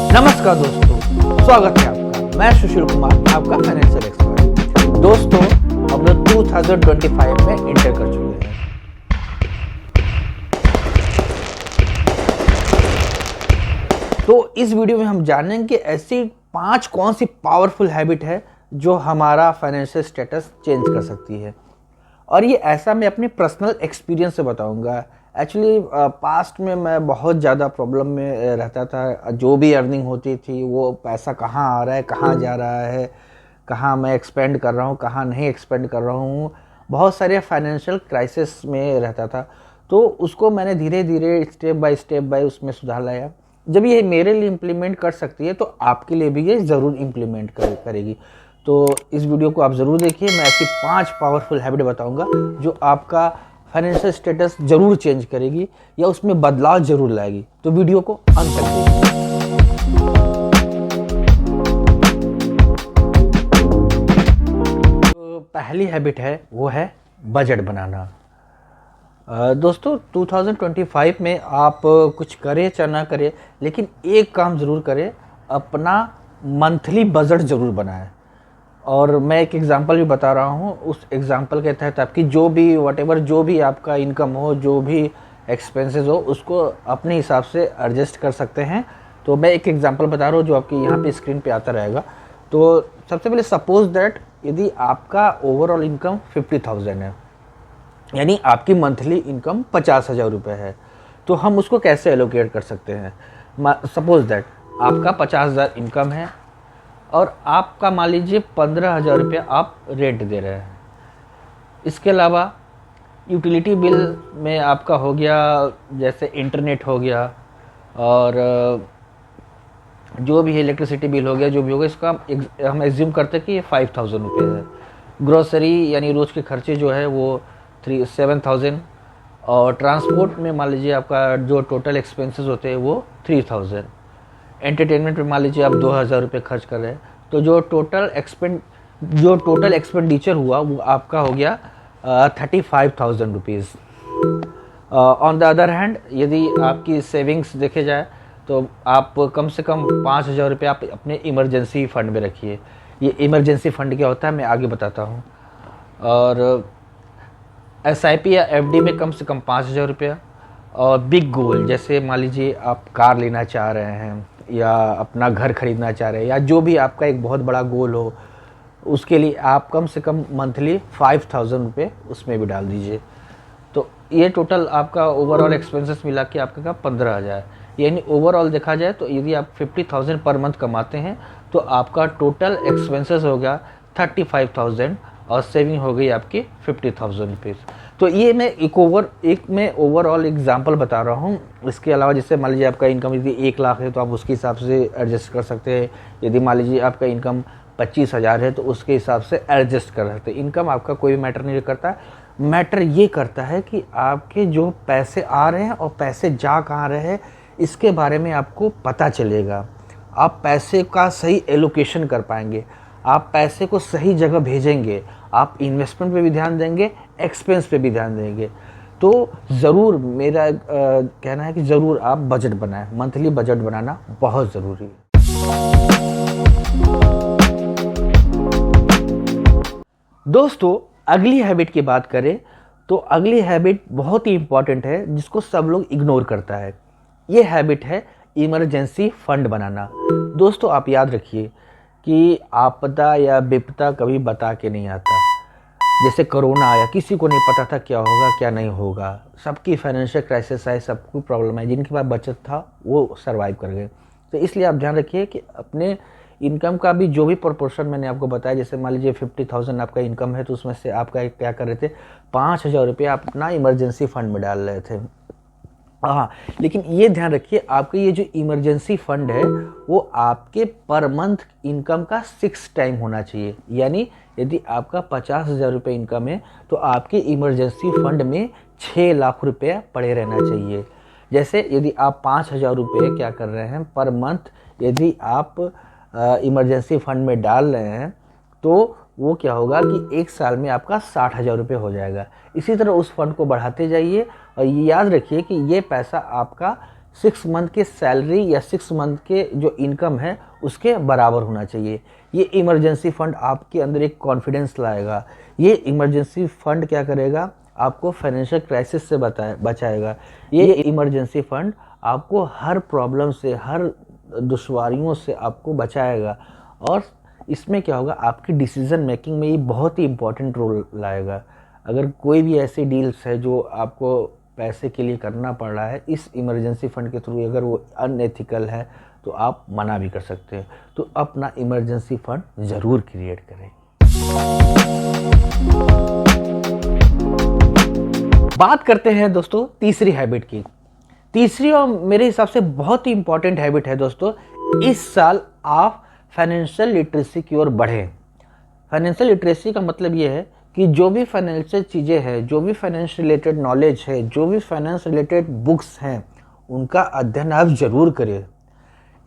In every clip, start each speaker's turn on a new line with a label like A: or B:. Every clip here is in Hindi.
A: नमस्कार दोस्तों, स्वागत है आपका। मैं सुशील कुमार, आपका फाइनेंशियल एक्सपर्ट। दोस्तों, हम लोग 2025 में इंटर कर चुके हैं। तो इस वीडियो में हम जानेंगे कि ऐसी 5 कौन सी पावरफुल हैबिट है जो हमारा फाइनेंशियल स्टेटस चेंज कर सकती है। और ये ऐसा मैं अपने पर्सनल एक्सपीरियंस से बताऊंगा। एक्चुअली पास्ट में मैं बहुत ज़्यादा प्रॉब्लम में रहता था। जो भी अर्निंग होती थी वो पैसा कहाँ आ रहा है, कहाँ जा रहा है, कहाँ मैं एक्सपेंड कर रहा हूँ, कहाँ नहीं एक्सपेंड कर रहा हूँ। बहुत सारे फाइनेंशियल क्राइसिस में रहता था। तो उसको मैंने धीरे धीरे स्टेप बाय उसमें सुधार लाया। जब ये मेरे लिए इम्प्लीमेंट कर सकती है तो आपके लिए भी ये ज़रूर इम्प्लीमेंट करेगी। तो इस वीडियो को आप ज़रूर देखिए। मैं ऐसी 5 पावरफुल हैबिट बताऊंगा जो आपका फाइनेंशियल स्टेटस जरूर चेंज करेगी या उसमें बदलाव जरूर लाएगी। तो वीडियो को अंत तक देखिए। तो पहली हैबिट है वो है बजट बनाना। दोस्तों 2025 में आप कुछ करें चाहे ना करें, लेकिन एक काम जरूर करें, अपना मंथली बजट जरूर बनाएं। और मैं एक एग्जांपल भी बता रहा हूँ। उस एग्जांपल के तहत आपकी जो भी जो भी आपका इनकम हो, जो भी एक्सपेंसेस हो, उसको अपने हिसाब से एडजस्ट कर सकते हैं। तो मैं एक एग्जांपल बता रहा हूँ जो आपकी यहाँ पे स्क्रीन पे आता रहेगा। तो सबसे पहले सपोज दैट यदि आपका ओवरऑल इनकम 50,000 है, यानी आपकी मंथली इनकम 50,000 रुपये है, तो हम उसको कैसे एलोकेट कर सकते हैं। सपोज दैट आपका 50,000 इनकम है और आपका मान लीजिए 15,000 रुपये आप रेंट दे रहे हैं। इसके अलावा यूटिलिटी बिल में आपका हो गया, जैसे इंटरनेट हो गया, और जो भी है इलेक्ट्रिसिटी बिल हो गया, जो भी होगा, इसका हम एज्यूम करते हैं कि ये 5,000 रुपये है। ग्रोसरी यानी रोज़ के खर्चे जो है वो 7,000, और ट्रांसपोर्ट में मान लीजिए आपका जो टोटल एक्सपेंसेस होते हैं वो 3,000। एंटरटेनमेंट में मान लीजिए आप 2,000 रुपये खर्च कर रहे हैं। तो जो टोटल एक्सपेंडिचर हुआ वो आपका हो गया 35,000 rupees. On the other hand यदि आपकी सेविंग्स देखे जाए तो आप कम से कम 5,000 रुपये आप अपने इमरजेंसी फ़ंड में रखिए। ये इमरजेंसी फ़ंड क्या होता है मैं आगे बताता हूँ। और SIP या FD में कम से कम 5,000 रुपया। और बिग गोल, जैसे मान लीजिए आप कार लेना चाह रहे हैं या अपना घर खरीदना चाह रहे हैं, या जो भी आपका एक बहुत बड़ा गोल हो, उसके लिए आप कम से कम मंथली 5,000 रुपये उसमें भी डाल दीजिए। तो ये टोटल आपका ओवरऑल एक्सपेंसेस मिला के आपका का 15,000। यानी ओवरऑल देखा जाए तो यदि आप 50,000 पर मंथ कमाते हैं तो आपका टोटल एक्सपेंसेस हो गया 35,000 और सेविंग हो गई आपकी 50,000 रुपीज़। तो ये मैं मैं ओवरऑल एग्जांपल बता रहा हूँ। इसके अलावा जैसे मान लीजिए आपका इनकम यदि 1 लाख है तो आप उसके हिसाब से एडजस्ट कर सकते हैं। यदि मान लीजिए आपका इनकम 25,000 है तो उसके हिसाब से एडजस्ट कर सकते हैं। इनकम आपका कोई मैटर नहीं करता। मैटर ये करता है कि आपके जो पैसे आ रहे हैं और पैसे जा कहाँ रहे हैं, इसके बारे में आपको पता चलेगा। आप पैसे का सही एलोकेशन कर पाएंगे, आप पैसे को सही जगह भेजेंगे, आप इन्वेस्टमेंट पे भी ध्यान देंगे, एक्सपेंस पे भी ध्यान देंगे। तो ज़रूर मेरा कहना है कि ज़रूर आप बजट बनाएं। मंथली बजट बनाना बहुत ज़रूरी है। दोस्तों अगली हैबिट की बात करें तो अगली हैबिट बहुत ही इंपॉर्टेंट है जिसको सब लोग इग्नोर करता है। ये हैबिट है इमरजेंसी फंड बनाना। दोस्तों आप याद रखिए कि आपदा या विपदा कभी बता के नहीं आता। जैसे कोरोना आया, किसी को नहीं पता था क्या होगा क्या नहीं होगा। सबकी फाइनेंशियल क्राइसिस आए, सबको प्रॉब्लम है। जिनके पास बचत था वो सरवाइव कर गए। तो इसलिए आप ध्यान रखिए कि अपने इनकम का भी जो भी प्रोपोर्शन मैंने आपको बताया, जैसे मान लीजिए 50,000 आपका इनकम है तो उसमें से आपका क्या कर रहे थे, 5,000 रुपये आप अपना इमरजेंसी फंड में डाल रहे थे। हाँ, लेकिन ये ध्यान रखिए आपके ये जो इमरजेंसी फंड है वो आपके पर मंथ इनकम का 6 टाइम होना चाहिए। यानी यदि आपका 50,000 रुपये इनकम है तो आपके इमरजेंसी फंड में 6 लाख रुपये पड़े रहना चाहिए। जैसे यदि आप 5,000 रुपये क्या कर रहे हैं पर मंथ, यदि आप इमरजेंसी फंड में डाल रहे हैं तो वो क्या होगा कि 1 साल में आपका 60,000 रुपये हो जाएगा। इसी तरह उस फंड को बढ़ाते जाइए और ये याद रखिए कि ये पैसा आपका 6 मंथ के सैलरी या 6 मंथ के जो इनकम है उसके बराबर होना चाहिए। ये इमरजेंसी फंड आपके अंदर एक कॉन्फिडेंस लाएगा। ये इमरजेंसी फंड क्या करेगा, आपको फाइनेंशियल क्राइसिस से बचाएगा। ये इमरजेंसी फंड आपको हर प्रॉब्लम से, हर दुश्वारियों से आपको बचाएगा। और इसमें क्या होगा, आपकी डिसीजन मेकिंग में ये बहुत ही इंपॉर्टेंट रोल लाएगा। अगर कोई भी ऐसी डील्स है जो आपको पैसे के लिए करना पड़ रहा है इस इमरजेंसी फंड के थ्रू, अगर वो अनएथिकल है तो आप मना भी कर सकते हैं। तो अपना इमरजेंसी फंड ज़रूर क्रिएट करें। बात करते हैं दोस्तों तीसरी हैबिट की। तीसरी और मेरे हिसाब से बहुत ही इंपॉर्टेंट हैबिट है दोस्तों, इस साल आप फाइनेंशियल लिटरेसी की ओर बढ़ें। फाइनेंशियल लिटरेसी का मतलब ये है कि जो भी फाइनेंशियल चीज़ें हैं, जो भी फाइनेंस रिलेटेड नॉलेज है, जो भी फाइनेंस रिलेटेड बुक्स हैं, उनका अध्ययन आप ज़रूर करें।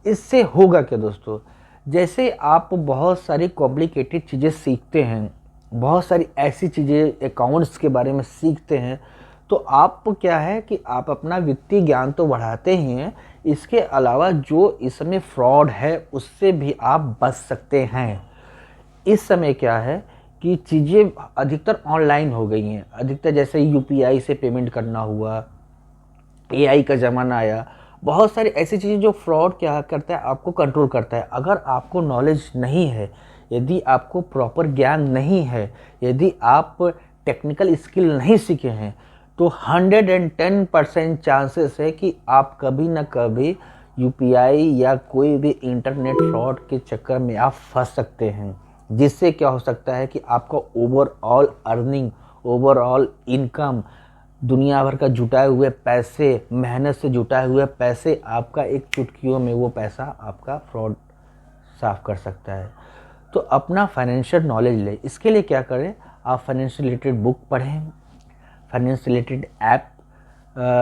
A: इससे होगा क्या दोस्तों, जैसे आप बहुत सारी कॉम्प्लिकेटेड चीज़ें सीखते हैं, बहुत सारी ऐसी चीज़ें अकाउंट्स के बारे में सीखते हैं, तो आप क्या है कि आप अपना वित्तीय ज्ञान तो बढ़ाते ही हैं, इसके अलावा जो इस समय फ्रॉड है उससे भी आप बच सकते हैं। इस समय क्या है कि चीज़ें अधिकतर ऑनलाइन हो गई हैं। अधिकतर जैसे यूपीआई से पेमेंट करना हुआ, एआई का ज़माना आया, बहुत सारी ऐसी चीज़ें जो फ्रॉड क्या करता है, आपको कंट्रोल करता है। अगर आपको नॉलेज नहीं है, यदि आपको प्रॉपर ज्ञान नहीं है, यदि आप टेक्निकल स्किल नहीं सीखे हैं, तो 110% चांसेस है कि आप कभी ना कभी यूपीआई या कोई भी इंटरनेट फ्रॉड के चक्कर में आप फंस सकते हैं। जिससे क्या हो सकता है कि आपका ओवरऑल अर्निंग, ओवरऑल इनकम, दुनिया भर का जुटाए हुए पैसे, मेहनत से जुटाए हुए पैसे, आपका एक चुटकियों में वो पैसा आपका फ्रॉड साफ कर सकता है। तो अपना फाइनेंशियल नॉलेज ले, इसके लिए क्या करें, आप फाइनेंशियल रिलेटेड बुक पढ़ें, फाइनेंस रिलेटेड ऐप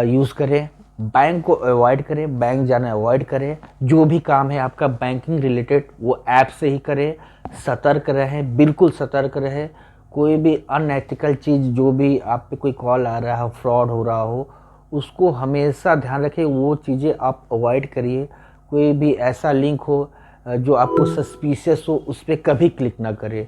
A: यूज़ करें, बैंक को अवॉइड करें, बैंक जाना अवॉइड करें। जो भी काम है आपका बैंकिंग रिलेटेड वो ऐप से ही करें। सतर्क रहें, बिल्कुल सतर्क रहें। कोई भी अनएथिकल चीज़, जो भी आप पे कोई कॉल आ रहा हो, फ्रॉड हो रहा हो, उसको हमेशा ध्यान रखें, वो चीज़ें आप अवॉइड करिए। कोई भी ऐसा लिंक हो जो आपको सस्पिशियस हो, उस पर कभी क्लिक ना करें।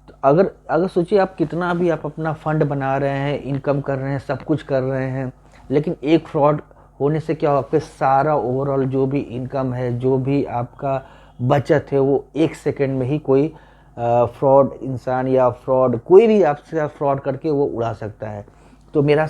A: तो अगर सोचिए आप कितना भी आप अपना फंड बना रहे हैं, इनकम कर रहे हैं, सब कुछ कर रहे हैं, लेकिन एक फ्रॉड होने से क्या हो, आपके सारा ओवरऑल जो भी इनकम है, जो भी आपका बचत है, वो 1 सेकंड में ही कोई फ्रॉड इंसान या फ्रॉड कोई भी आपसे फ्रॉड करके वो उड़ा सकता है। तो मेरा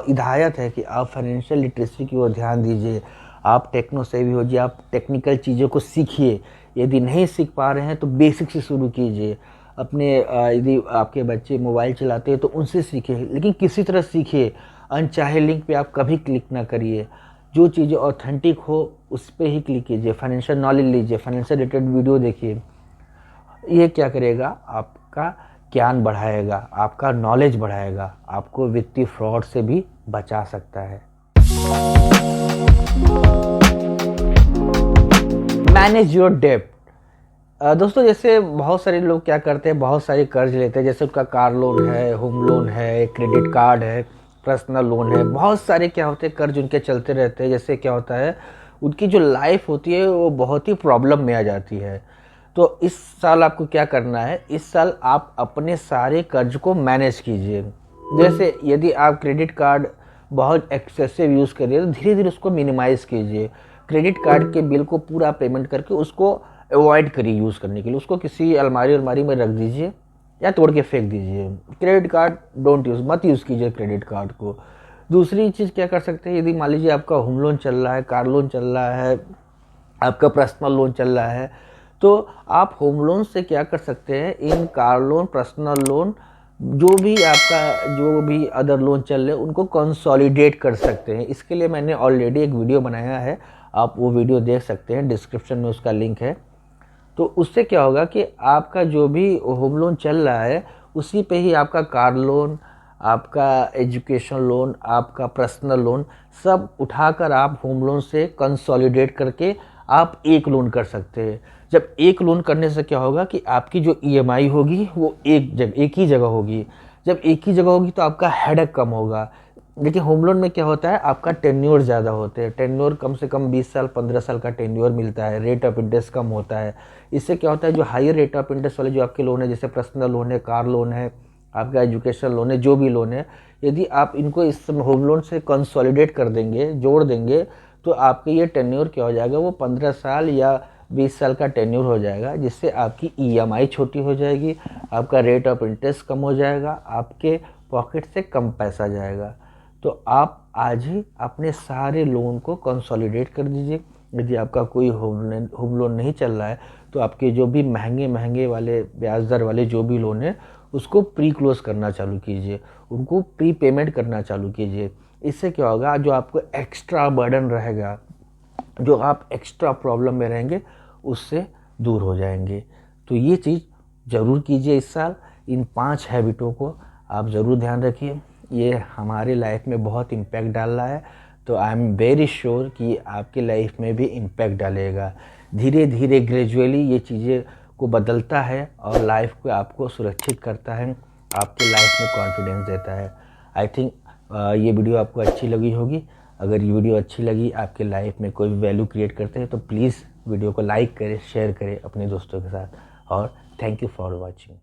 A: हिदायत है कि आप फाइनेंशियल लिटरेसी की ओर ध्यान दीजिए, आप टेक्नो सेवी हो जाइए, आप टेक्निकल चीज़ों को सीखिए। यदि नहीं सीख पा रहे हैं तो बेसिक से शुरू कीजिए। अपने यदि आपके बच्चे मोबाइल चलाते हैं तो उनसे सीखिए, लेकिन किसी तरह सीखिए। अनचाहे लिंक पे आप कभी क्लिक ना करिए। जो चीज़ें ऑथेंटिक हो उस पर ही क्लिक कीजिए। फाइनेंशियल नॉलेज लीजिए, फाइनेंशियल रिलेटेड वीडियो देखिए। ये क्या करेगा, आपका ज्ञान बढ़ाएगा, आपका नॉलेज बढ़ाएगा, आपको वित्तीय फ्रॉड से भी बचा सकता है। मैनेज योर डेब्ट। दोस्तों जैसे बहुत सारे लोग क्या करते हैं, बहुत सारे कर्ज लेते हैं। जैसे उनका कार लोन है, होम लोन है, क्रेडिट कार्ड है, पर्सनल लोन है, बहुत सारे क्या होते हैं कर्ज उनके चलते रहते हैं। जैसे क्या होता है, उनकी जो लाइफ होती है वो बहुत ही प्रॉब्लम में आ जाती है। तो इस साल आपको क्या करना है, इस साल आप अपने सारे कर्ज को मैनेज कीजिए। जैसे यदि आप क्रेडिट कार्ड बहुत एक्सेसिव यूज़ करिए तो धीरे धीरे उसको मिनिमाइज़ कीजिए। क्रेडिट कार्ड के बिल को पूरा पेमेंट करके उसको अवॉइड करिए यूज़ करने के लिए। उसको किसी अलमारी में रख दीजिए या तोड़ के फेंक दीजिए। क्रेडिट कार्ड डोंट यूज़, मत यूज़ कीजिए क्रेडिट कार्ड को। दूसरी चीज़ क्या कर सकते हैं, यदि मान लीजिए आपका होम लोन चल रहा है, कार लोन चल रहा है, आपका पर्सनल लोन चल रहा है, तो आप होम लोन से क्या कर सकते हैं, इन कार लोन, पर्सनल लोन, जो भी अदर लोन चल रहे हैं उनको कंसोलिडेट कर सकते हैं। इसके लिए मैंने ऑलरेडी एक वीडियो बनाया है, आप वो वीडियो देख सकते हैं, डिस्क्रिप्शन में उसका लिंक है। तो उससे क्या होगा कि आपका जो भी होम लोन चल रहा है उसी पे ही आपका कार लोन, आपका एजुकेशन लोन, आपका पर्सनल लोन सब उठाकर आप होम लोन से कंसोलिडेट करके आप एक लोन कर सकते हैं। जब एक लोन करने से क्या होगा कि आपकी जो ईएमआई होगी वो एक ही जगह होगी। जब एक ही जगह होगी तो आपका हेडेक कम होगा। देखिए होम लोन में क्या होता है, आपका टेन्योर ज़्यादा होते हैं, टेन्योर कम से कम 20 साल 15 साल का टेन्योर मिलता है, रेट ऑफ इंटरेस्ट कम होता है। इससे क्या होता है, जो हायर रेट ऑफ इंटरेस्ट वाले जो आपके लोन है, जैसे पर्सनल लोन है, कार लोन है, आपका एजुकेशन लोन है, जो भी लोन है, यदि आप इनको इस होम लोन से कंसोलिडेट कर देंगे, जोड़ देंगे, तो आपके ये टेन्योर क्या हो जाएगा, वो 15 साल या 20 साल का टेन्योर हो जाएगा, जिससे आपकी EMI छोटी हो जाएगी, आपका रेट ऑफ इंटरेस्ट कम हो जाएगा, आपके पॉकेट से कम पैसा जाएगा। तो आप आज ही अपने सारे लोन को कंसोलिडेट कर दीजिए। यदि आपका कोई होम लोन नहीं चल रहा है तो आपके जो भी महंगे वाले ब्याज दर वाले जो भी लोन है उसको प्री क्लोज करना चालू कीजिए, उनको प्री पेमेंट करना चालू कीजिए। इससे क्या होगा, जो आपको एक्स्ट्रा बर्डन रहेगा, जो आप एक्स्ट्रा प्रॉब्लम में रहेंगे, उससे दूर हो जाएंगे। तो ये चीज़ ज़रूर कीजिए इस साल। इन 5 हैबिटों को आप ज़रूर ध्यान रखिए, ये हमारे लाइफ में बहुत इम्पैक्ट डाल रहा है। तो आई एम वेरी श्योर कि आपकी लाइफ में भी इम्पैक्ट डालेगा। धीरे धीरे ग्रेजुअली ये चीज़ें को बदलता है और लाइफ को आपको सुरक्षित करता है, आपकी लाइफ में कॉन्फिडेंस देता है। आई थिंक ये वीडियो आपको अच्छी लगी होगी। अगर ये वीडियो अच्छी लगी, आपके लाइफ में कोई वैल्यू क्रिएट करते हैं, तो प्लीज़ वीडियो को लाइक करें, शेयर करें अपने दोस्तों के साथ। और थैंक यू फॉर वॉचिंग।